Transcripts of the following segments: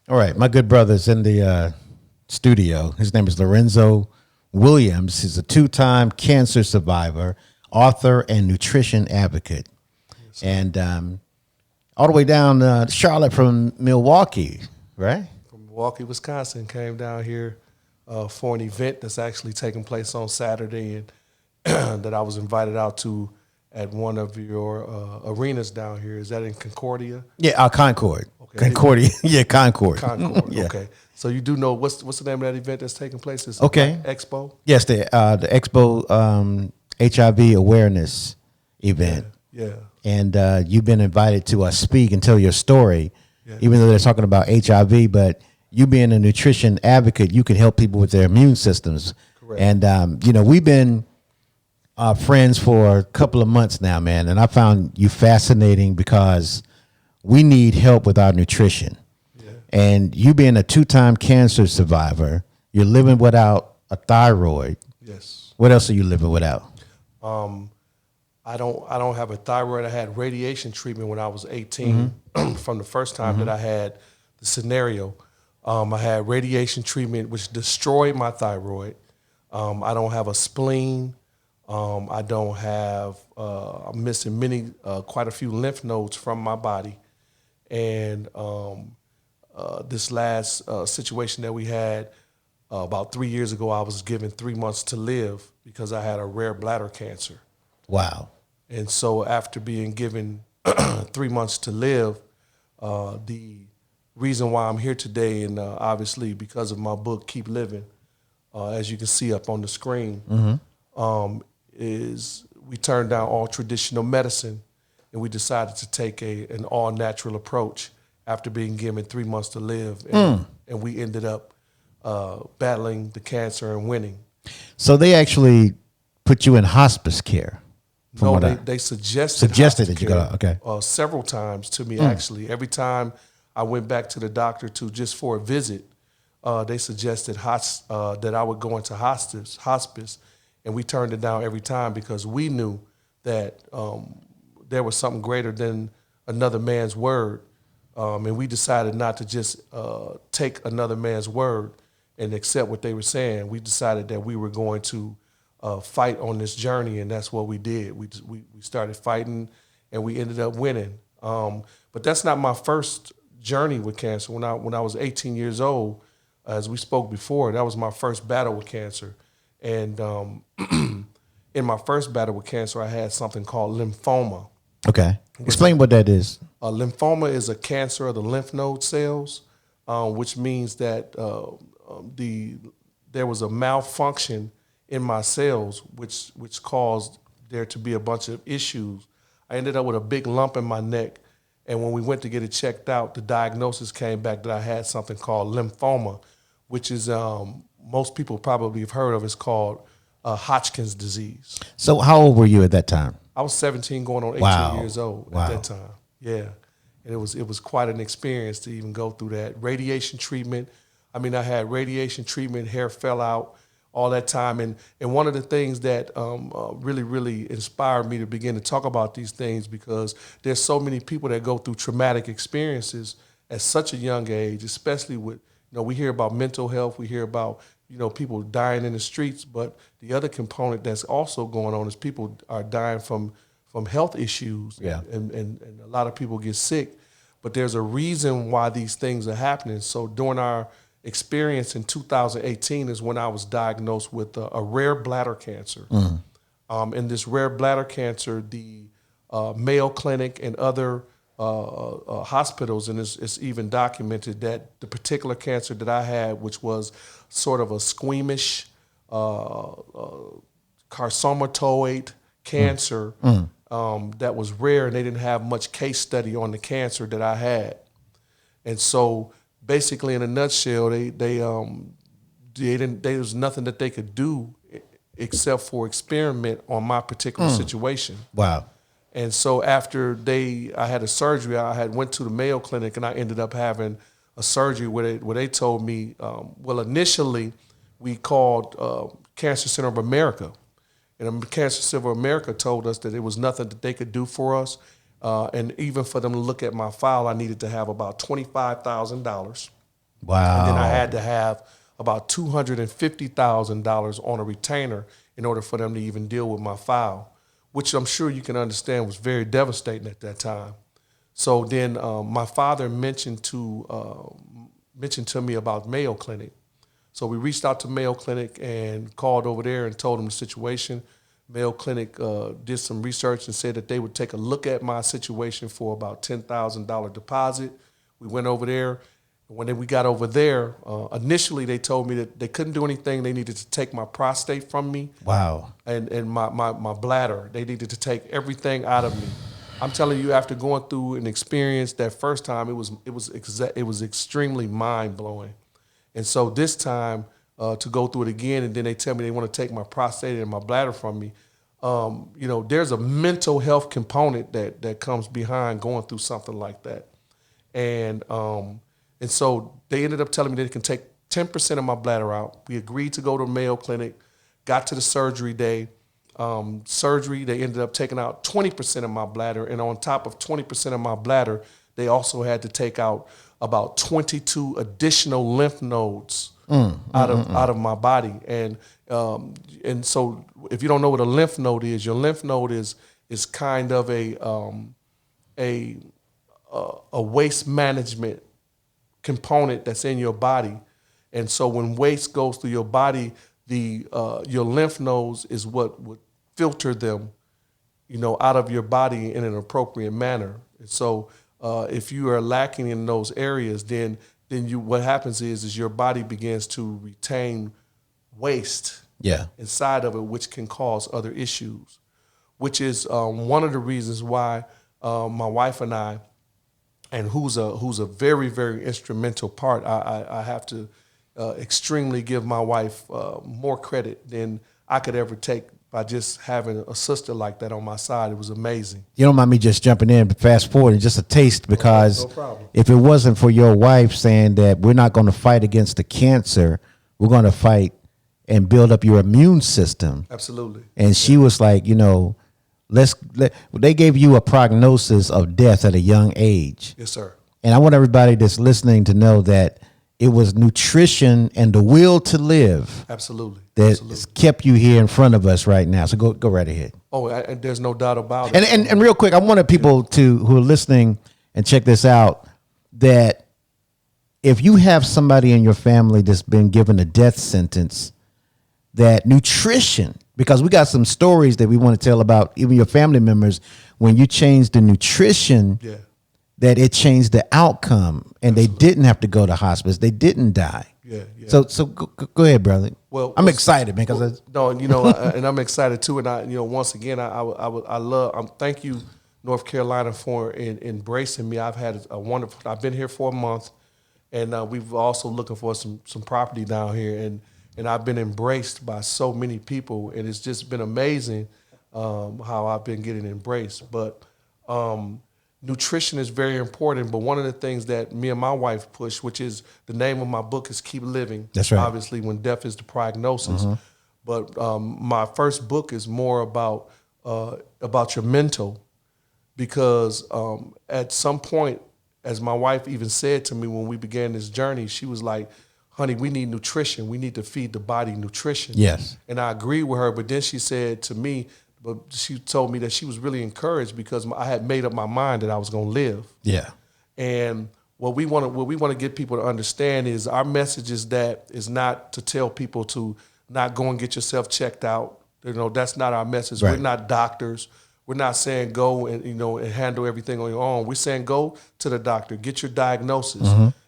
All right, my good brother's in the studio. His name is Lorenzo Williams. He's a two-time cancer survivor, author, and nutrition advocate. Yes, And all the way down Charlotte from Milwaukee, right? from Milwaukee, Wisconsin, came down here for an event that's actually taking place on Saturday, and that I was invited out to at one of your arenas down here. Is that in Concordia? Yeah, Concord. Okay. Concordia. Yeah, Concord. Concord. Yeah. Okay. So you do know what's the name of that event that's taking place? It's Okay. Expo. Yes, the Expo HIV awareness event. Yeah. And you've been invited to speak and tell your story, Yeah. even though they're talking about HIV. But you being a nutrition advocate, you can help people with their immune systems. Correct. And we've been friends for a couple of months now, man. And I found you fascinating because we need help with our nutrition. Yeah. And you being a two-time cancer survivor, you're living without a thyroid. Yes. What else are you living without? I don't have a thyroid. I had radiation treatment when I was 18 from the first time that I had the scenario. I had radiation treatment which destroyed my thyroid. I don't have a spleen. I don't have. I'm missing quite a few lymph nodes from my body, and this last situation that we had about 3 years ago, I was given 3 months to live because I had a rare bladder cancer. Wow. And so after being given 3 months to live, the reason why I'm here today, and obviously because of my book, Keep Living, as you can see up on the screen, is we turned down all traditional medicine and we decided to take an all-natural approach after being given 3 months to live. And we ended up battling the cancer and winning. So they actually put you in hospice care. No, they suggested that you go. Okay. Several times to me, actually. Every time I went back to the doctor just for a visit, they suggested that I would go into hospice, and we turned it down every time because we knew that there was something greater than another man's word, and we decided not to just take another man's word and accept what they were saying. We decided that we were going to fight on this journey, and that's what we did. We started fighting, and we ended up winning. But that's not my first journey with cancer. When I was 18 years old, as we spoke before, that was my first battle with cancer. And in my first battle with cancer, I had something called lymphoma. Okay. Explain what that is. Lymphoma is a cancer of the lymph node cells, which means that there was a malfunction in my cells, which caused there to be a bunch of issues. I ended up with a big lump in my neck, and when we went to get it checked out, the diagnosis came back that I had something called lymphoma, which is most people probably have heard of. It's called Hodgkin's disease. So how old were you at that time? I was 17 going on 18 Wow. years old Wow. at that time. Yeah. And it was quite an experience to even go through that. Radiation treatment. I mean, I had radiation treatment, hair fell out, all that time. And one of the things that really, really inspired me to begin to talk about these things, because there's so many people that go through traumatic experiences at such a young age, especially with, we hear about mental health, we hear about, people dying in the streets, but the other component that's also going on is people are dying from health issues. Yeah. And a lot of people get sick, but there's a reason why these things are happening. So during our experience in 2018 is when I was diagnosed with a rare bladder cancer. In this rare bladder cancer, the Mayo Clinic and other hospitals, and it's even documented that the particular cancer that I had, which was sort of a squeamish carcinomatoid cancer that was rare, and they didn't have much case study on the cancer that I had. And so basically, in a nutshell, there was nothing that they could do except for experiment on my particular situation. Wow. And so after I had a surgery, I had went to the Mayo Clinic, and I ended up having a surgery where they told me, initially we called Cancer Center of America. And the Cancer Center of America told us that there was nothing that they could do for us. And even for them to look at my file, I needed to have about $25,000. Wow. And then I had to have about $250,000 on a retainer in order for them to even deal with my file, which I'm sure you can understand was very devastating at that time. So then my father mentioned to me about Mayo Clinic. So we reached out to Mayo Clinic and called over there and told them the situation. Mayo Clinic did some research and said that they would take a look at my situation for about $10,000 deposit. We went over there. When we got over there, initially they told me that they couldn't do anything. They needed to take my prostate from me. Wow. And my bladder. They needed to take everything out of me. I'm telling you, after going through an experience that first time, it was extremely mind blowing. And so this time to go through it again, and then they tell me they want to take my prostate and my bladder from me. There's a mental health component that comes behind going through something like that. And so they ended up telling me they can take 10% of my bladder out. We agreed to go to Mayo Clinic, got to the surgery day. They ended up taking out 20% of my bladder. And on top of 20% of my bladder, they also had to take out about 22 additional lymph nodes out of my body. And so if you don't know what a lymph node is, your lymph node is kind of a waste management component that's in your body. And so when waste goes through your body, your lymph nodes is what would filter them, out of your body in an appropriate manner. And so if you are lacking in those areas, then what happens is your body begins to retain waste inside of it, which can cause other issues, which is one of the reasons why my wife and I, and who's a very, very instrumental part. I have to extremely give my wife more credit than I could ever take by just having a sister like that on my side. It was amazing. You don't mind me just jumping in, but fast forward just a taste, because no problem. If it wasn't for your wife saying that we're not going to fight against the cancer, we're going to fight and build up your immune system. Absolutely. And she was like, they gave you a prognosis of death at a young age. Yes, sir. And I want everybody that's listening to know that it was nutrition and the will to live Absolutely. that kept you here in front of us right now. So go right ahead. Oh, and there's no doubt about it. And real quick, I wanted people who are listening and check this out, that if you have somebody in your family that's been given a death sentence, that nutrition, because we got some stories that we want to tell about even your family members, when you changed the nutrition, that it changed the outcome, and they didn't have to go to hospice. They didn't die. Yeah. So go ahead, brother. Well, I'm excited, man. Because and I'm excited too. And once again, I thank you, North Carolina, for embracing me. I've had a wonderful. I've been here for a month, and we've also looking for some property down here, and I've been embraced by so many people, and it's just been amazing how I've been getting embraced. But nutrition is very important, but one of the things that me and my wife push, which is the name of my book, is Keep Living. That's right. Obviously, when death is the prognosis. But my first book is more about your mental, because at some point, as my wife even said to me when we began this journey, she was like, honey, we need nutrition. We need to feed the body nutrition. Yes. And I agreed with her, but then she said to me, but she told me that she was really encouraged because I had made up my mind that I was going to live. Yeah. And what we want to get people to understand is our message is not to tell people to not go and get yourself checked out. That's not our message. Right. We're not doctors. We're not saying go and and handle everything on your own. We're saying go to the doctor, get your diagnosis,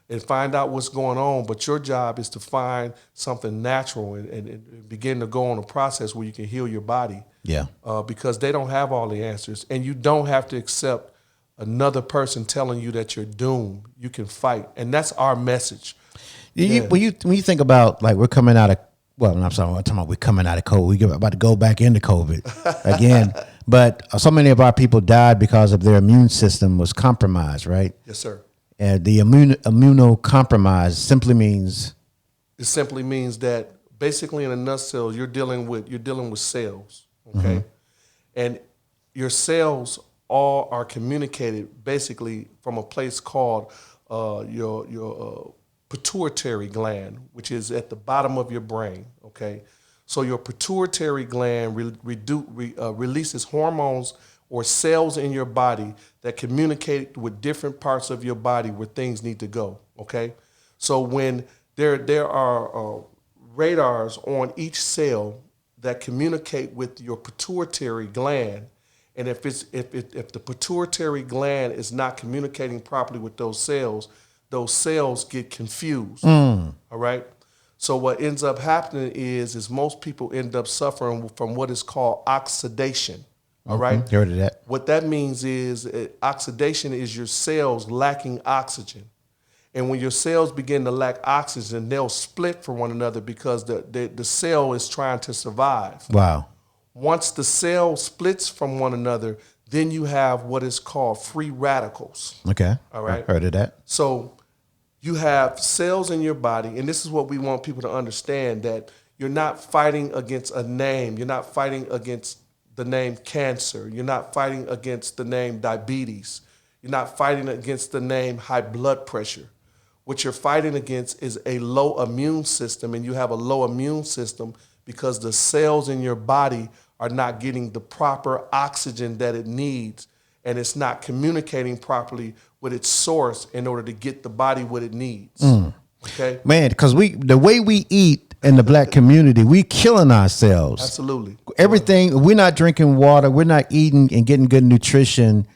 and find out what's going on. But your job is to find something natural and begin to go on a process where you can heal your body. Yeah. Because they don't have all the answers, and you don't have to accept another person telling you that you're doomed. You can fight, and that's our message. When you think about, like, we're coming out of, well, I'm sorry, I'm talking about we're coming out of COVID. We're about to go back into COVID again. But so many of our people died because of their immune system was compromised, right? Yes, sir. And the immunocompromised simply means? It simply means that basically in a nutshell, you're dealing with cells, okay? And your cells all are communicated basically from a place called your pituitary gland, which is at the bottom of your brain. Okay, so your pituitary gland releases hormones or cells in your body that communicate with different parts of your body where things need to go. Okay, so when there are radars on each cell that communicate with your pituitary gland, and if the pituitary gland is not communicating properly with those cells get confused. All right. So what ends up happening is most people end up suffering from what is called oxidation. All right. Heard of that? What that means is oxidation is your cells lacking oxygen. And when your cells begin to lack oxygen, they'll split from one another because the cell is trying to survive. Wow. Once the cell splits from one another, then you have what is called free radicals. Okay. All right. Heard of that? So you have cells in your body, and this is what we want people to understand, that you're not fighting against a name. You're not fighting against the name cancer. You're not fighting against the name diabetes. You're not fighting against the name high blood pressure. What you're fighting against is a low immune system, and you have a low immune system because the cells in your body are not getting the proper oxygen that it needs, and it's not communicating properly with its source in order to get the body what it needs. Okay, Man, because the way we eat in the black community, we killing ourselves. absolutely. Everything, we're not drinking water, we're not eating and getting good nutrition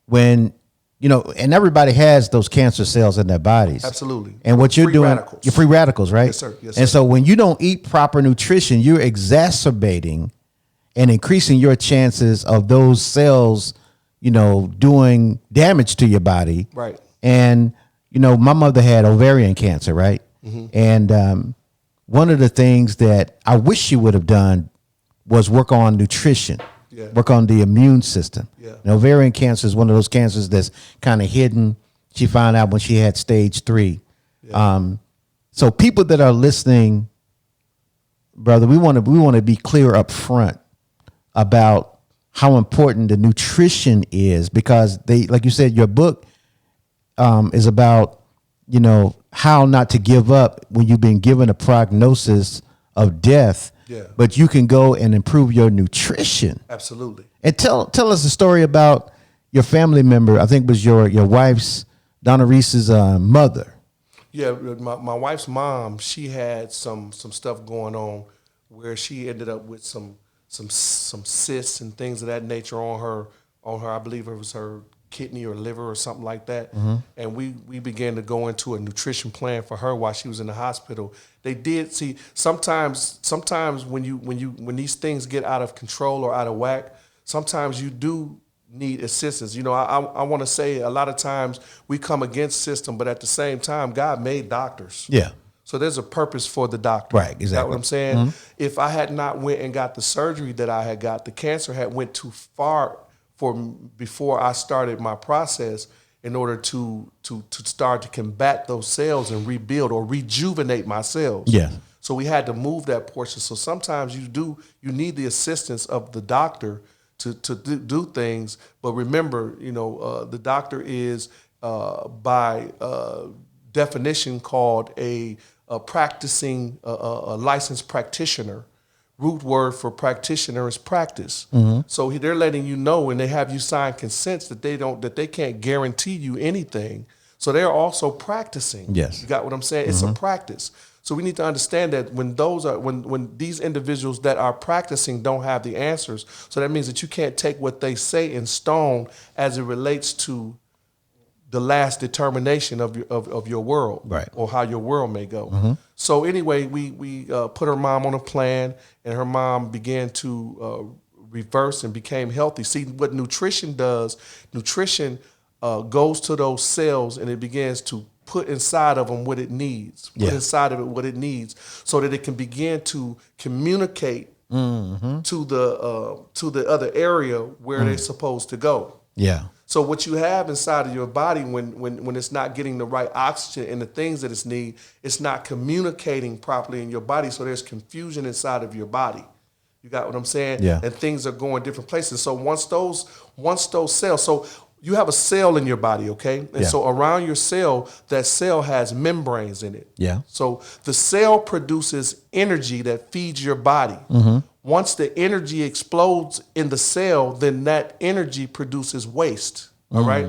when, and everybody has those cancer cells in their bodies. Absolutely. And what you're Free doing, radicals. you're free radicals, right? Yes, sir. Yes, and sir. so when you don't eat proper nutrition, you're exacerbating and increasing your chances of those cells, doing damage to your body. Right. And, my mother had ovarian cancer, right? Mm-hmm. And one of the things that I wish she would have done was work on nutrition, work on the immune system. Yeah. And ovarian cancer is one of those cancers that's kind of hidden. She found out when she had stage 3. Yeah. So people that are listening, brother, we want to be clear up front about how important the nutrition is, because like you said, your book is about, how not to give up when you've been given a prognosis of death, but you can go and improve your nutrition. Absolutely. And tell us a story about your family member. I think it was your wife's, Donna Reese's mother. Yeah, my wife's mom, she had some stuff going on where she ended up with some cysts and things of that nature on her. I believe it was her kidney or liver or something like that. Mm-hmm. And we began to go into a nutrition plan for her while she was in the hospital. They did see sometimes when these things get out of control or out of whack, sometimes you do need assistance. I want to say a lot of times we come against system, but at the same time, God made doctors. Yeah. So there's a purpose for the doctor. Right, exactly. That's what I'm saying? Mm-hmm. If I had not went and got the surgery that I had got, the cancer had went too far before I started my process in order to start to combat those cells and rebuild or rejuvenate my cells. Yeah. So we had to move that portion. So sometimes you need the assistance of the doctor to do things. But remember, the doctor is by definition called a practicing a licensed practitioner. Root word for practitioner is practice. Mm-hmm. So they're letting you know, and they have you sign consents that they can't guarantee you anything. So they're also practicing. Yes. You got what I'm saying? Mm-hmm. It's a practice. So we need to understand that when these individuals that are practicing don't have the answers, so that means that you can't take what they say in stone as it relates to the last determination of your world, right, or how your world may go. Mm-hmm. So anyway, we put her mom on a plan, and her mom began to reverse and became healthy. See, what nutrition does, goes to those cells and it begins to put inside of them what it needs, put inside of it what it needs, so that it can begin to communicate to the other area where they're supposed to go. Yeah. So what you have inside of your body when it's not getting the right oxygen and the things that it's not communicating properly in your body. So there's confusion inside of your body. You got what I'm saying? Yeah. And things are going different places. So once those cells, so you have a cell in your body, okay? And Yeah. so around your cell, that cell has membranes in it. Yeah. So the cell produces energy that feeds your body. Once the energy explodes in the cell, then that energy produces waste. All right.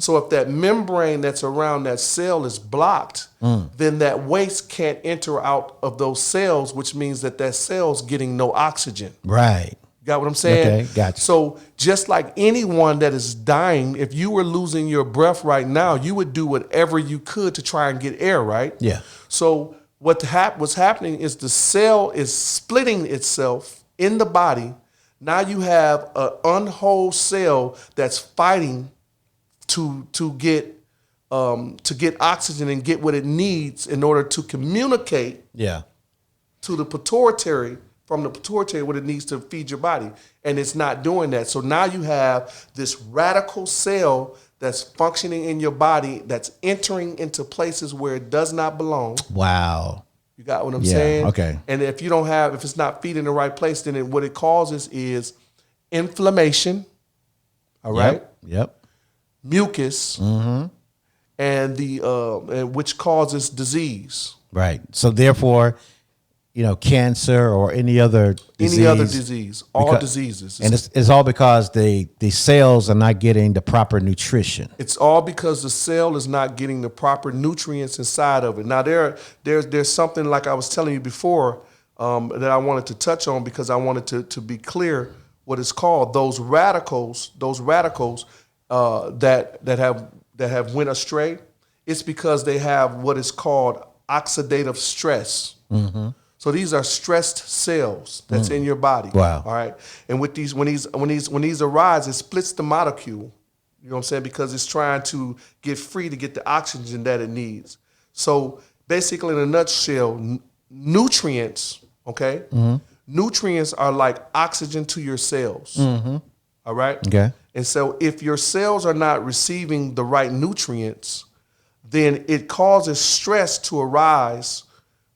So if that membrane that's around that cell is blocked, then that waste can't enter out of those cells, which means that that cell's getting no oxygen. Right. Got what I'm saying? Okay, gotcha. So just like anyone that is dying, if you were losing your breath right now, you would do whatever you could to try and get air, right? Yeah. So what's happening is the cell is splitting itself in the body. Now you have an unwhole cell that's fighting to get oxygen and get what it needs in order to communicate Yeah. to the pituitary, from the pituitary, what it needs to feed your body. And it's not doing that. So now you have this radical cell that's functioning in your body that's entering into places where it does not belong. Wow. You got what I'm Yeah, saying? okay. And if it's not feeding the right place, then what it causes is inflammation. All right. Yep. Mucus, and which causes disease. Right. So therefore, cancer or any other disease. All diseases. And it's all because the cells are not getting the proper nutrition. It's all because the cell is not getting the proper nutrients inside of it. Now there's something like I was telling you before that I wanted to touch on, because I wanted to be clear what it's called. Those radicals that have went astray. It's because they have what is called oxidative stress. So these are stressed cells that's in your body. Wow. All right. And with these, when these arise, it splits the molecule. You know what I'm saying? Because it's trying to get free to get the oxygen that it needs. So basically, in a nutshell, nutrients. Okay. Nutrients are like oxygen to your cells. All right. Okay. And so if your cells are not receiving the right nutrients, then it causes stress to arise,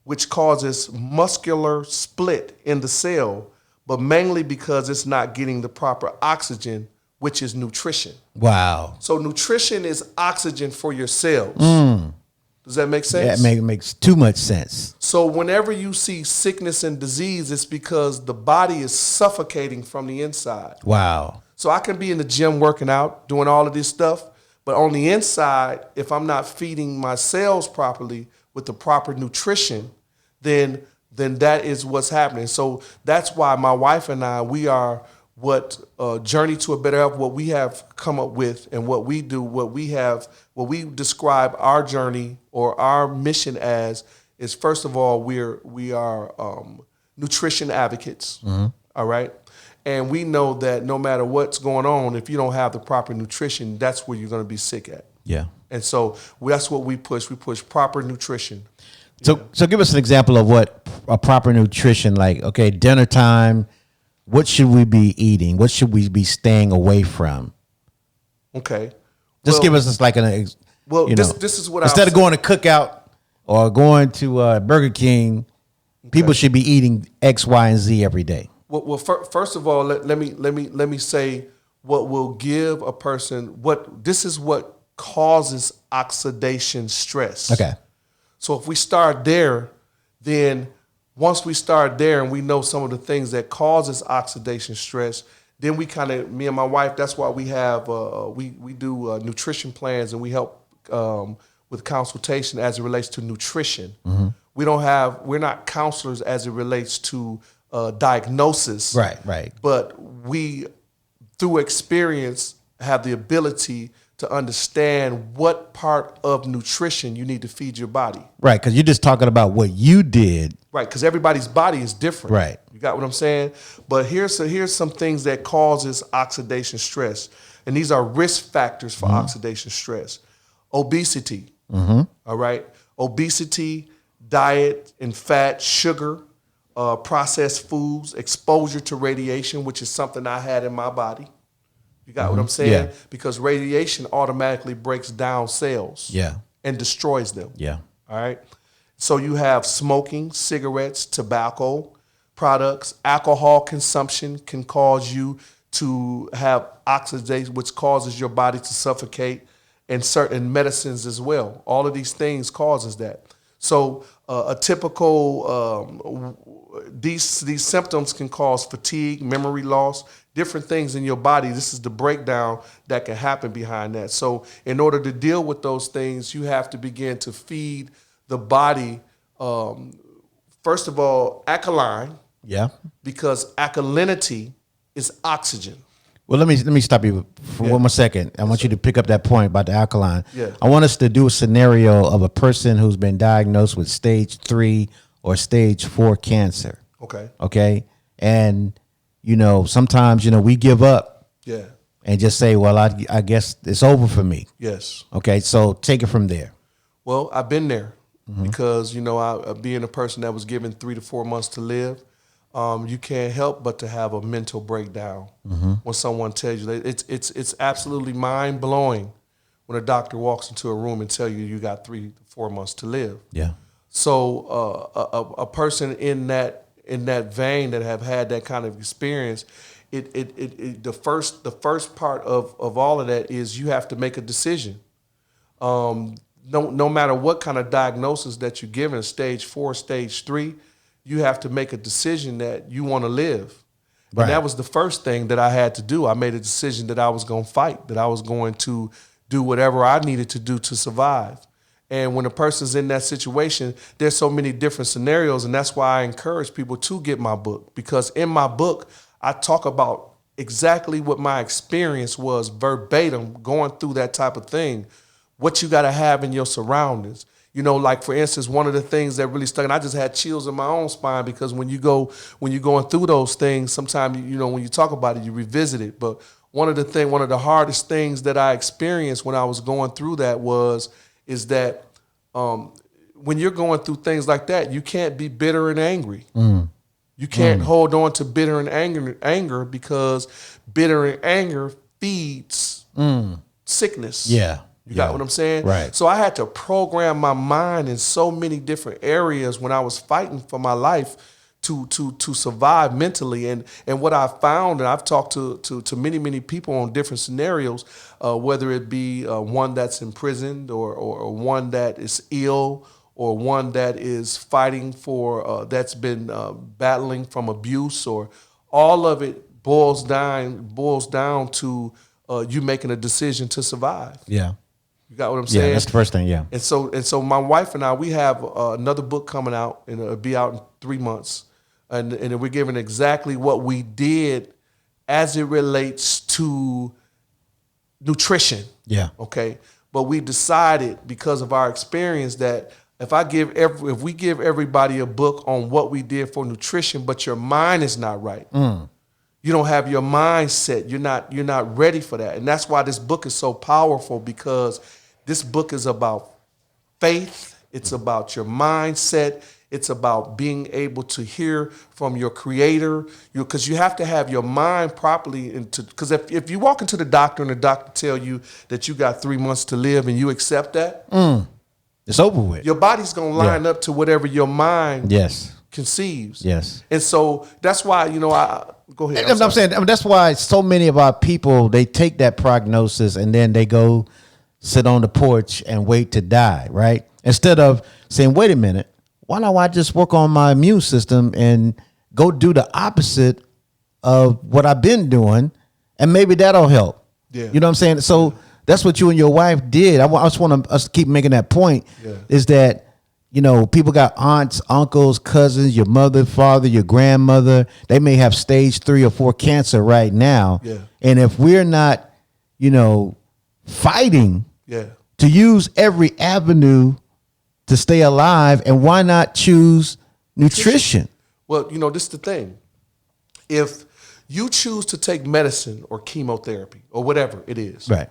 which causes muscular split in the cell, but mainly because it's not getting the proper oxygen, which is nutrition. Wow. So nutrition is oxygen for your cells. Does that make sense? That makes too much sense. So whenever you see sickness and disease, it's because the body is suffocating from the inside. Wow. So I can be in the gym working out, doing all of this stuff, but on the inside, if I'm not feeding my cells properly with the proper nutrition, then that is what's happening. So that's why my wife and I, we are what Journey to a Better Health, what we have come up with, and what we do, what we describe our journey or our mission as is, first of all, we are nutrition advocates. All right. And we know that no matter what's going on, if you don't have the proper nutrition, that's where you're going to be sick at. Yeah. And so that's what we push. We push proper nutrition. So give us an example of what a proper nutrition, like, okay, dinner time, what should we be eating? What should we be staying away from? Okay. Just give us this, like this is what instead of going to Cookout or going to Burger King, people should be eating X, Y, and Z every day. Well, first of all, let me say what will give a person this is what causes oxidation stress. Okay. So if we start there, then once we start there and we know some of the things that causes oxidation stress, then we me and my wife, that's why we have we do nutrition plans, and we help with consultation as it relates to nutrition. We're not counselors as it relates to diagnosis. Right. But we, through experience, have the ability to understand what part of nutrition you need to feed your body. Right, because you're just talking about what you did. Right, because everybody's body is different. Right. You got what I'm saying? But here's some things that causes oxidation stress. And these are risk factors for oxidation stress. Obesity. All right. Obesity, diet and fat, sugar, processed foods, exposure to radiation, which is something I had in my body. You got what I'm saying? Yeah. Because radiation automatically breaks down cells. Yeah. And destroys them. Yeah. All right. So you have smoking, cigarettes, tobacco products. Alcohol consumption can cause you to have oxidation, which causes your body to suffocate, and certain medicines as well. All of these things causes that. So a typical these symptoms can cause fatigue, memory loss, different things in your body. This is the breakdown that can happen behind that. So in order to deal with those things, you have to begin to feed the body, first of all, alkaline. Yeah. Because alkalinity is oxygen. Well, let me stop you for one more second. I want you to pick up that point about the alkaline. Yeah. I want us to do a scenario of a person who's been diagnosed with stage 3 or stage 4 cancer. Okay. Okay. And, sometimes, we give up. Yeah. And just say, well, I guess it's over for me. Yes. Okay. So take it from there. Well, I've been there because, I being a person that was given 3 to 4 months to live, you can't help but to have a mental breakdown when someone tells you that it's absolutely mind blowing when a doctor walks into a room and tell you got 3 to 4 months to live. Yeah. So a person in that vein that have had that kind of experience, the first part of all of that is you have to make a decision. No matter what kind of diagnosis that you're given, stage 4, stage 3. You have to make a decision that you want to live. Right. And that was the first thing that I had to do. I made a decision that I was going to fight, that I was going to do whatever I needed to do to survive. And when a person's in that situation, there's so many different scenarios, and that's why I encourage people to get my book. Because in my book, I talk about exactly what my experience was verbatim going through that type of thing, what you got to have in your surroundings. Like for instance, one of the things that really stuck, and I just had chills in my own spine because when you're going through those things, sometimes when you talk about it, you revisit it. But one of the hardest things that I experienced when I was going through that is that when you're going through things like that, you can't be bitter and angry. You can't hold on to bitter and anger because bitter and anger feeds sickness. Yeah. You got what I'm saying? Right. So I had to program my mind in so many different areas when I was fighting for my life to survive mentally. And what I found, and I've talked to many people on different scenarios, whether it be one that's imprisoned or one that is ill or one that is fighting for, that's been battling from abuse, or all of it boils down to you making a decision to survive. Yeah. You got what I'm saying? Yeah, that's the first thing, yeah. And so my wife and I, we have another book coming out, and it'll be out in 3 months. And we're giving exactly what we did as it relates to nutrition. Yeah. Okay. But we decided because of our experience that if we give everybody a book on what we did for nutrition, but your mind is not right. You don't have your mindset. You're not ready for that. And that's why this book is so powerful, because this book is about faith. It's about your mindset. It's about being able to hear from your creator, because you have to have your mind properly because if you walk into the doctor and the doctor tell you that you got 3 months to live and you accept that, it's over with. Your body's going to line up to whatever your mind conceives. Yes. And so that's why, go ahead. I'm saying that's why so many of our people, they take that prognosis and then they go sit on the porch and wait to die, right? Instead of saying, wait a minute, why don't I just work on my immune system and go do the opposite of what I've been doing, and maybe that'll help. Yeah. You know what I'm saying? So that's what you and your wife did. I just want us to keep making that point, is that, people got aunts, uncles, cousins, your mother, father, your grandmother. They may have stage 3 or 4 cancer right now. Yeah. And if we're not, fighting to use every avenue to stay alive, and why not choose nutrition? Well, this is the thing. If you choose to take medicine or chemotherapy or whatever it is, right,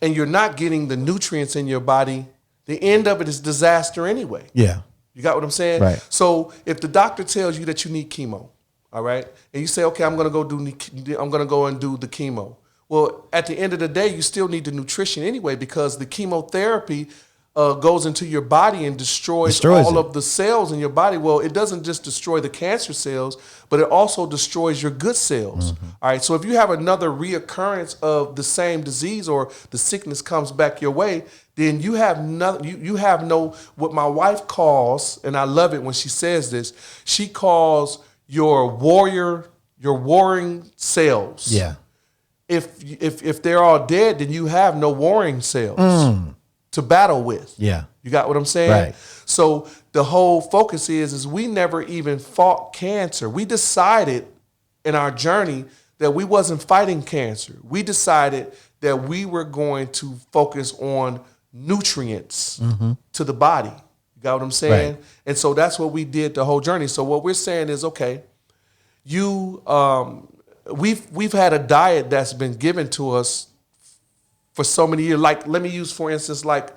and you're not getting the nutrients in your body, the end of it is disaster anyway. Yeah. You got what I'm saying? Right. So if the doctor tells you that you need chemo, all right, and you say, okay, I'm gonna go and do the chemo. Well, at the end of the day, you still need the nutrition anyway, because the chemotherapy goes into your body and destroys all of the cells in your body. Well, it doesn't just destroy the cancer cells, but it also destroys your good cells. All right. So if you have another reoccurrence of the same disease or the sickness comes back your way, then you have no what my wife calls, and I love it when she says this. She calls your warring cells. Yeah. If they're all dead, then you have no warring cells to battle with. Yeah. You got what I'm saying? Right. So the whole focus is we never even fought cancer. We decided in our journey that we wasn't fighting cancer. We decided that we were going to focus on nutrients to the body. You got what I'm saying? Right. And so that's what we did the whole journey. So what we're saying is, okay, we've had a diet that's been given to us for so many years. Like, let me use, for instance, like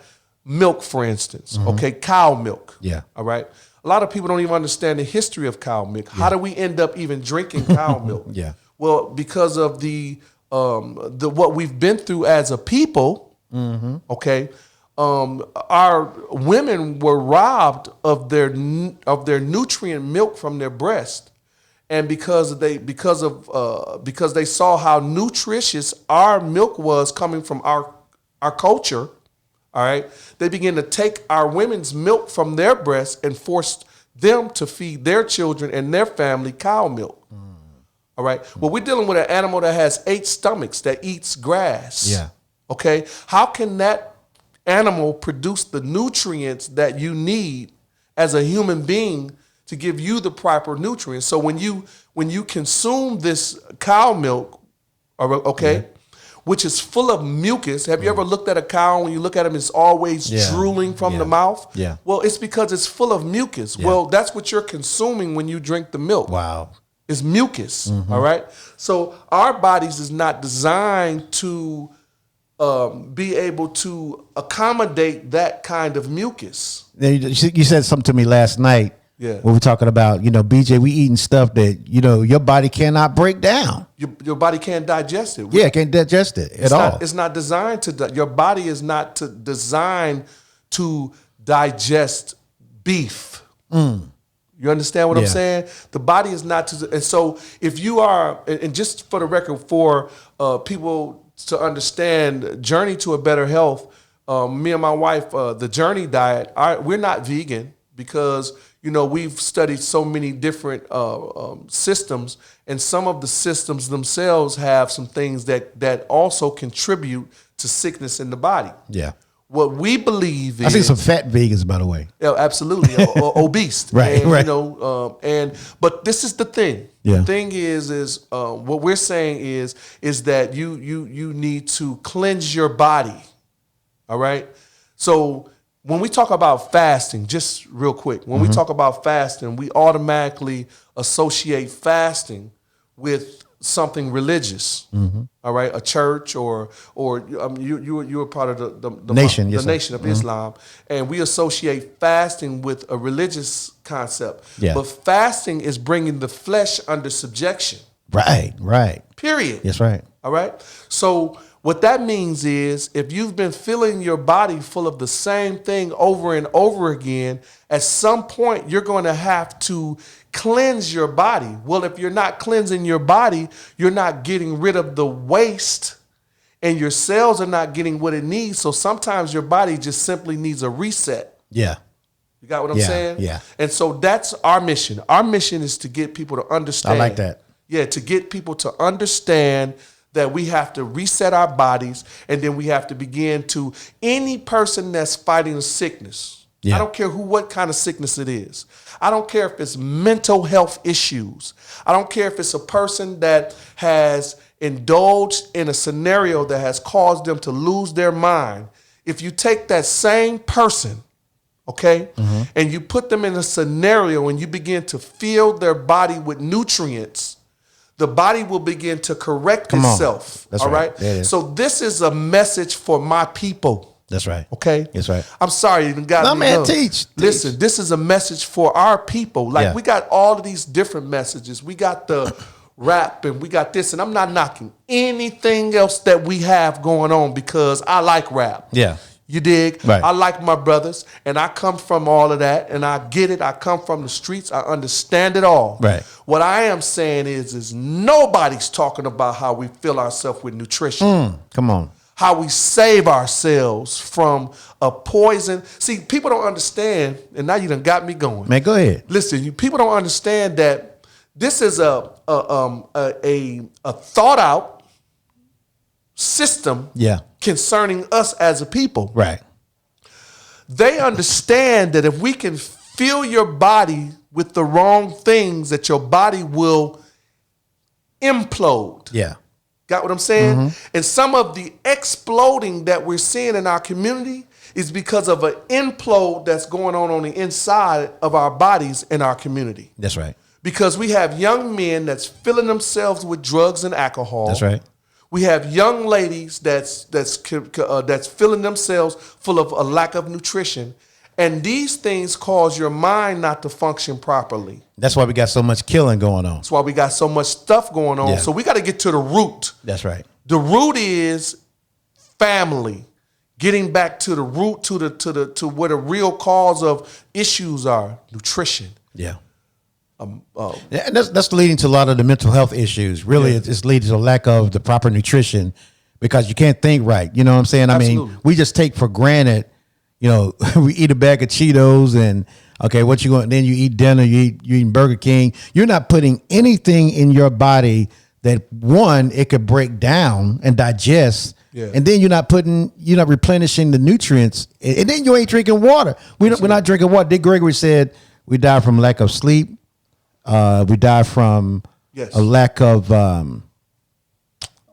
milk, for instance. Okay, cow milk. Yeah. All right. A lot of people don't even understand the history of cow milk. How do we end up even drinking cow milk? Yeah. Well, because of the what we've been through as a people. Okay. Our women were robbed of their nutrient milk from their breast. And because they saw how nutritious our milk was coming from our culture, all right, they began to take our women's milk from their breasts and forced them to feed their children and their family cow milk. All right. Well, we're dealing with an animal that has 8 stomachs that eats grass. Yeah. Okay. How can that animal produce the nutrients that you need as a human being to give you the proper nutrients? So when you consume this cow milk, okay, which is full of mucus. Have you ever looked at a cow? When you look at them, it's always drooling from the mouth. Yeah. Well, it's because it's full of mucus. Yeah. Well, that's what you're consuming when you drink the milk. Wow. It's mucus. All right. So our bodies is not designed to be able to accommodate that kind of mucus. You said something to me last night. Yeah. When we were talking about, BJ, we eating stuff that, your body cannot break down. Your body can't digest it. Yeah, can't digest it at all. It's not designed to. Your body is not designed to digest beef. You understand what I'm saying? The body is not to. And so if you are, and just for the record, for people to understand Journey to a Better Health, me and my wife, the Journey diet, we're not vegan because, we've studied so many different systems, and some of the systems themselves have some things that also contribute to sickness in the body. Yeah. What we believe is, I see some fat vegans, by the way. Yeah, absolutely, obese. Right, and, right. But this is the thing. Yeah. The thing is what we're saying is that you need to cleanse your body. All right. So when we talk about fasting, just real quick, when we talk about fasting, we automatically associate fasting with something religious. All right, a church or you were part of the nation, the Nation of Islam, and we associate fasting with a religious concept. Yeah. But fasting is bringing the flesh under subjection. Right. Period. That's right. All right. So what that means is if you've been filling your body full of the same thing over and over again, at some point you're going to have to cleanse your body. Well, if you're not cleansing your body, you're not getting rid of the waste and your cells are not getting what it needs. So sometimes your body just simply needs a reset. Yeah. You got what I'm saying? Yeah. And so that's our mission. Our mission is to get people to understand. I like that. Yeah, to get people to understand that we have to reset our bodies, and then we have to begin to, any person that's fighting a sickness, I don't care what kind of sickness it is. I don't care if it's mental health issues. I don't care if it's a person that has indulged in a scenario that has caused them to lose their mind. If you take that same person, okay, and you put them in a scenario and you begin to fill their body with nutrients, the body will begin to correct itself. That's all right. right. So this is a message for my people. That's right. Okay. That's right. I'm sorry, you even got No, me. man, up. teach. Listen, this is a message for our people. Like we got all of these different messages. We got the rap and we got this, and I'm not knocking anything else that we have going on because I like rap. Yeah. You dig? Right. I like my brothers, and I come from all of that, and I get it. I come from the streets. I understand it all. Right. What I am saying is nobody's talking about how we fill ourselves with nutrition. Come on. How we save ourselves from a poison. See, people don't understand, and now you done got me going. Man, go ahead. Listen, people don't understand that this is a thought out system concerning us as a people. Right. They understand that if we can fill your body with the wrong things, that your body will implode. Yeah. Got what I'm saying? And some of the exploding that we're seeing in our community is because of an implode that's going on the inside of our bodies in our community. That's right. Because we have young men that's filling themselves with drugs and alcohol. That's right. We have young ladies that's filling themselves full of a lack of nutrition. And these things cause your mind not to function properly. That's why we got so much killing going on. That's why we got so much stuff going on. Yeah. So we got to get to the root. That's right. The root is family. Getting back to the root, to where the real cause of issues are: nutrition. Yeah. And that's leading to a lot of the mental health issues. Really, it's leading to a lack of the proper nutrition because you can't think right. You know what I'm saying? Absolutely. I mean, we just take for granted. You know, we eat a bag of Cheetos and okay, what you going? Then you eat dinner. You eating Burger King. You're not putting anything in your body that one it could break down and digest. Yeah. And then you're not replenishing the nutrients, and then you ain't drinking water. We're not drinking water. Dick Gregory said we die from lack of sleep. We die from a lack of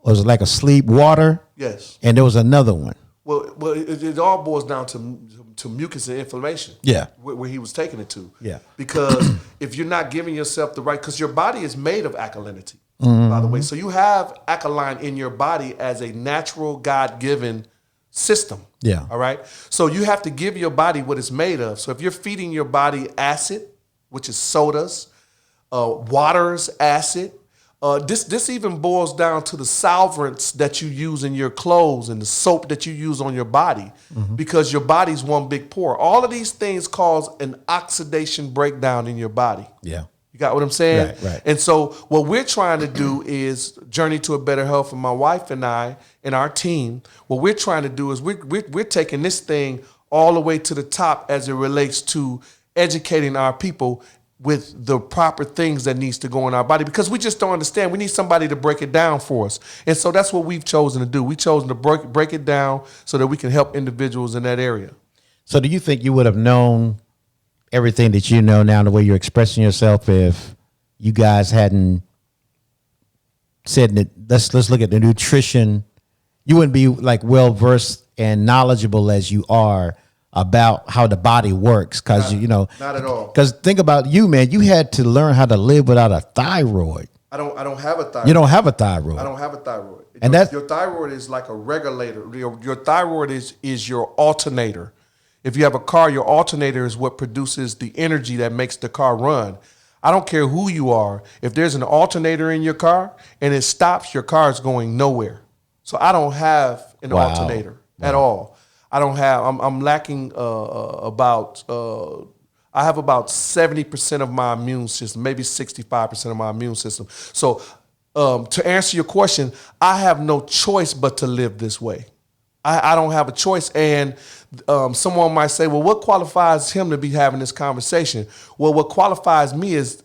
lack of sleep, water. Yes. And there was another one. Well, it all boils down to mucus and inflammation. Yeah. Where he was taking it to. Yeah. Because if you're not giving yourself the right, because your body is made of alkalinity, by the way. So you have alkaline in your body as a natural God-given system. Yeah. All right. So you have to give your body what it's made of. So if you're feeding your body acid, which is sodas, water's acid, this even boils down to the solvents that you use in your clothes and the soap that you use on your body, because your body's one big pore. All of these things cause an oxidation breakdown in your body. Yeah. You got what I'm saying? Right. And so what we're trying to do is journey to a better health for my wife and I and our team. What we're trying to do is we're taking this thing all the way to the top as it relates to educating our people with the proper things that needs to go in our body, because we just don't understand. We need somebody to break it down for us. And so that's what we've chosen to do. We've chosen to break it down so that we can help individuals in that area. So do you think you would have known everything that you know now, the way you're expressing yourself, if you guys hadn't said that let's look at the nutrition? You wouldn't be like well versed and knowledgeable as you are about how the body works, because not at all. Because think about you, man. You had to learn how to live without a thyroid. I don't have a thyroid. You don't have a thyroid. I don't have a thyroid. And your thyroid is like a regulator. Your thyroid is your alternator. If you have a car, your alternator is what produces the energy that makes the car run. I don't care who you are. If there's an alternator in your car and it stops, your car is going nowhere. So I don't have an alternator at all. I don't have. I'm lacking I have about 70% of my immune system, maybe 65% of my immune system. So to answer your question, I have no choice but to live this way. I don't have a choice. And someone might say, well, what qualifies him to be having this conversation? Well, what qualifies me is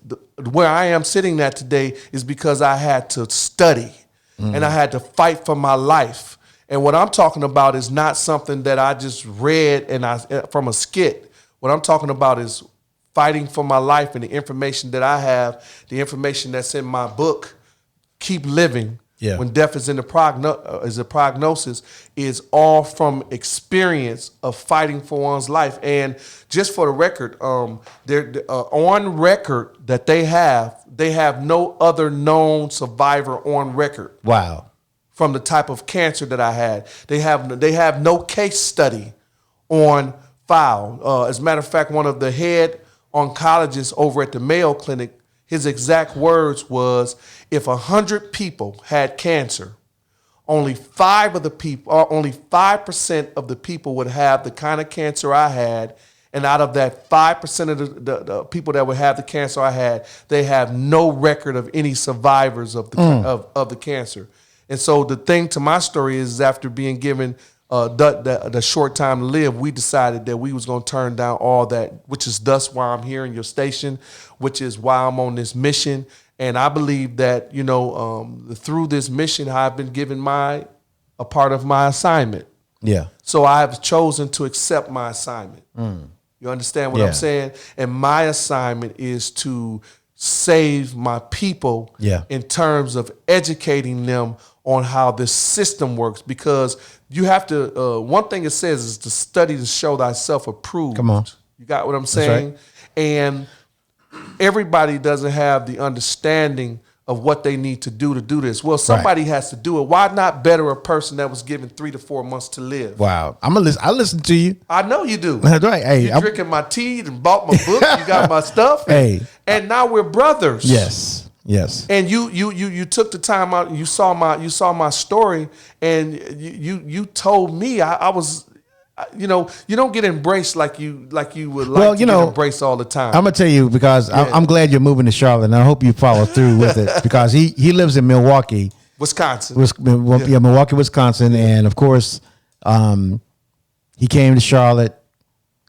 where I am sitting at today is because I had to study and I had to fight for my life. And what I'm talking about is not something that I just read from a skit. What I'm talking about is fighting for my life, and the information that I have, the information that's in my book, Keep Living. Yeah. When death is in the prognosis, is all from experience of fighting for one's life. And just for the record, they're on record that they have no other known survivor on record. Wow. From the type of cancer that I had. They have no case study on file. As a matter of fact, one of the head oncologists over at the Mayo Clinic, his exact words was, if 100 people had cancer, only 5% of the people would have the kind of cancer I had. And out of that 5% of the people that would have the cancer I had, they have no record of any survivors of the of the cancer. And so the thing to my story is, after being given the short time to live, we decided that we was going to turn down all that, which is thus why I'm here in your station, which is why I'm on this mission. And I believe that, through this mission, I've been given a part of my assignment. Yeah. So I have chosen to accept my assignment. You understand what I'm saying? And my assignment is to save my people in terms of educating them on how this system works. Because you have to, one thing it says is to study to show thyself approved. Come on. You got what I'm saying? Right. And everybody doesn't have the understanding of what they need to do this. Well, somebody has to do it. Why not better a person that was given 3 to 4 months to live? Wow. I listen to you. I know you do. Right. Hey, You're drinking my tea and bought my book. You got my stuff. And now we're brothers. Yes. And you took the time out. You saw my story, and you told me I was. You don't get embraced like you would like to get embraced all the time. I'm gonna tell you, because I'm glad you're moving to Charlotte, and I hope you follow through with it, because he lives in Milwaukee, Wisconsin. Milwaukee, Wisconsin, and of course, he came to Charlotte,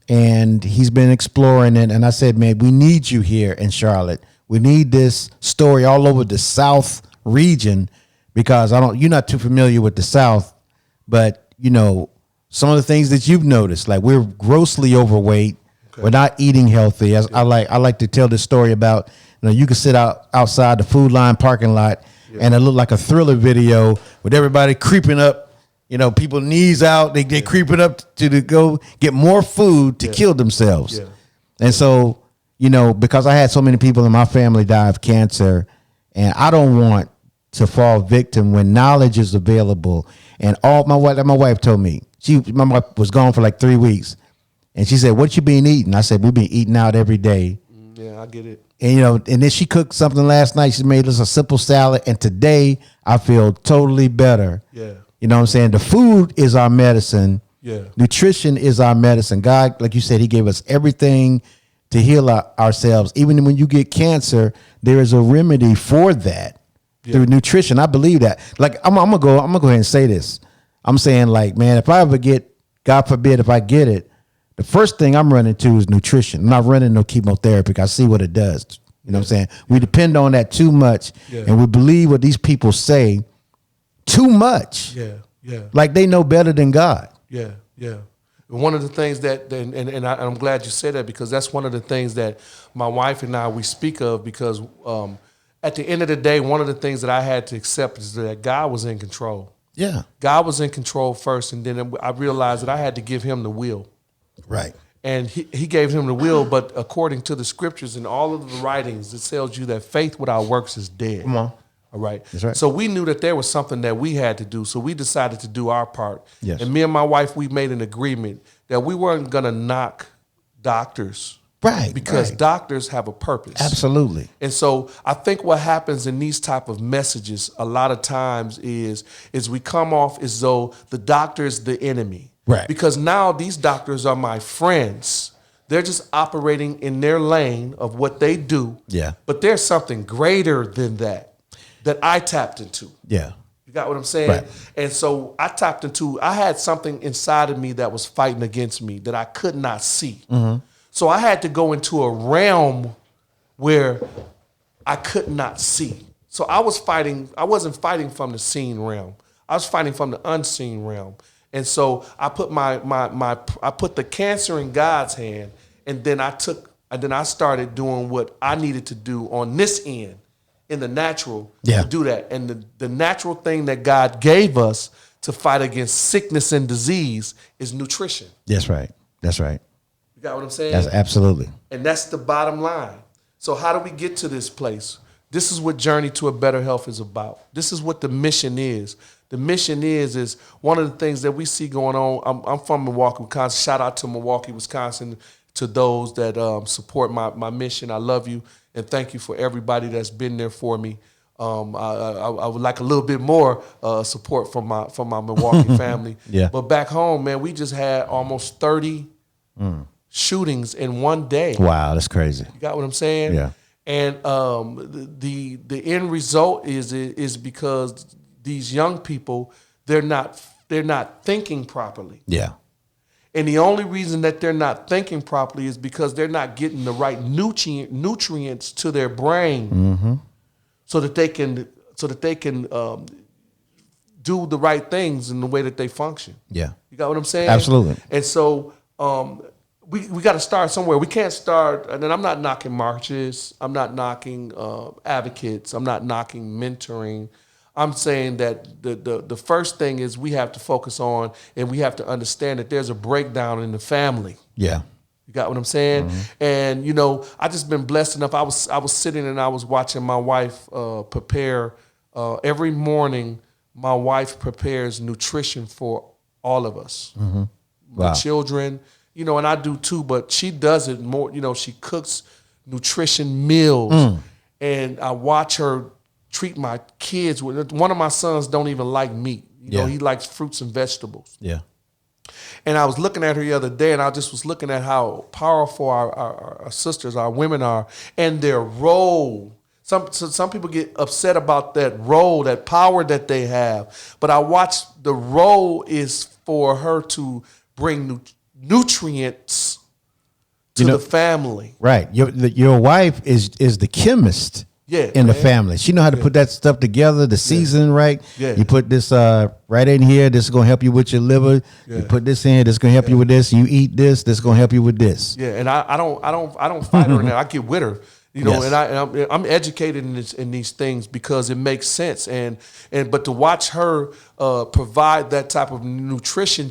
and he's been exploring it. And I said, man, we need you here in Charlotte. We need this story all over the South region, because you're not too familiar with the South, but some of the things that you've noticed, like we're grossly overweight. Okay. We're not eating healthy. I like to tell this story about, you can sit outside the Food Line parking lot, and it look like a Thriller video with everybody creeping up, people knees out. They creeping up to go get more food to kill themselves. Yeah. And so, because I had so many people in my family die of cancer, and I don't want to fall victim when knowledge is available. And my wife told me, my wife was gone for like 3 weeks, and she said, "What you been eating?" I said, "We've been eating out every day." Yeah, I get it. And and then she cooked something last night. She made us a simple salad, and today I feel totally better. Yeah, you know what I'm saying? The food is our medicine. Yeah, nutrition is our medicine. God, like you said, He gave us everything to heal ourselves. Even when you get cancer, there is a remedy for that through nutrition. I believe that. Like I'm gonna go ahead and say this. I'm saying, like, man, if I ever get, God forbid, if I get it, the first thing I'm running to is nutrition. I'm not running no chemotherapy, because I see what it does. You know what I'm saying? We depend on that too much, and we believe what these people say too much. Yeah. Like they know better than God. Yeah. One of the things that, and I'm glad you said that, because that's one of the things that my wife and I, we speak of, because at the end of the day, one of the things that I had to accept is that God was in control. Yeah. God was in control first, and then I realized that I had to give Him the will. Right. And he gave Him the will, but according to the scriptures and all of the writings, it tells you that faith without works is dead. Come on. All right. That's right. So we knew that there was something that we had to do, so we decided to do our part. Yes. And me and my wife, we made an agreement that we weren't going to knock doctors. Right. Because doctors have a purpose. Absolutely. And so I think what happens in these type of messages a lot of times is we come off as though the doctor is the enemy. Right. Because now these doctors are my friends. They're just operating in their lane of what they do. Yeah. But there's something greater than that I tapped into. Yeah. You got what I'm saying? Right. And so I had something inside of me that was fighting against me that I could not see. Mm-hmm. So I had to go into a realm where I could not see. So I wasn't fighting from the seen realm. I was fighting from the unseen realm. And so I put I put the cancer in God's hand, and then I started doing what I needed to do on this end, in the natural, to do that. And the natural thing that God gave us to fight against sickness and disease is nutrition. That's right. You got what I'm saying? That's absolutely. And that's the bottom line. So how do we get to this place? This is what Journey to a Better Health is about. This is what the mission is. The mission is one of the things that we see going on. I'm from Milwaukee, Wisconsin. Shout out to Milwaukee, Wisconsin, to those that support my mission. I love you, and thank you for everybody that's been there for me. I would like a little bit more support from my Milwaukee family. Yeah. But back home, man, we just had almost 30 shootings in one day. Wow, that's crazy. You got what I'm saying? Yeah. And the end result is because these young people, they're not thinking properly. Yeah. And the only reason that they're not thinking properly is because they're not getting the right nutrients to their brain, so that they can do the right things in the way that they function. Yeah. You got what I'm saying? Absolutely. And so we got to start somewhere. We can't start. And then I'm not knocking marches. I'm not knocking advocates. I'm not knocking mentoring. I'm saying that the first thing is we have to focus on, and we have to understand that there's a breakdown in the family. Yeah. You got what I'm saying? And I just been blessed enough. I was sitting and I was watching my wife prepare every morning. My wife prepares nutrition for all of us, Wow. the children. And I do too, but she does it more. She cooks nutrition meals, and I watch her treat my kids with. One of my sons don't even like meat. He likes fruits and vegetables. Yeah. And I was looking at her the other day, and I just was looking at how powerful our sisters, our women are, and their role. Some people get upset about that role, that power that they have. But I watched the role is for her to bring nutrients to the family. Right. Your wife is the chemist. Yeah, in the family. She know how to put that stuff together, the seasoning right. Yeah. You put this right in here, this is gonna help you with your liver. Yeah. You put this in, this is gonna help you with this. You eat this is gonna help you with this. Yeah, and I don't fight her in that. I get with her. Yes. And I'm educated in these things because it makes sense. But to watch her provide that type of nutrition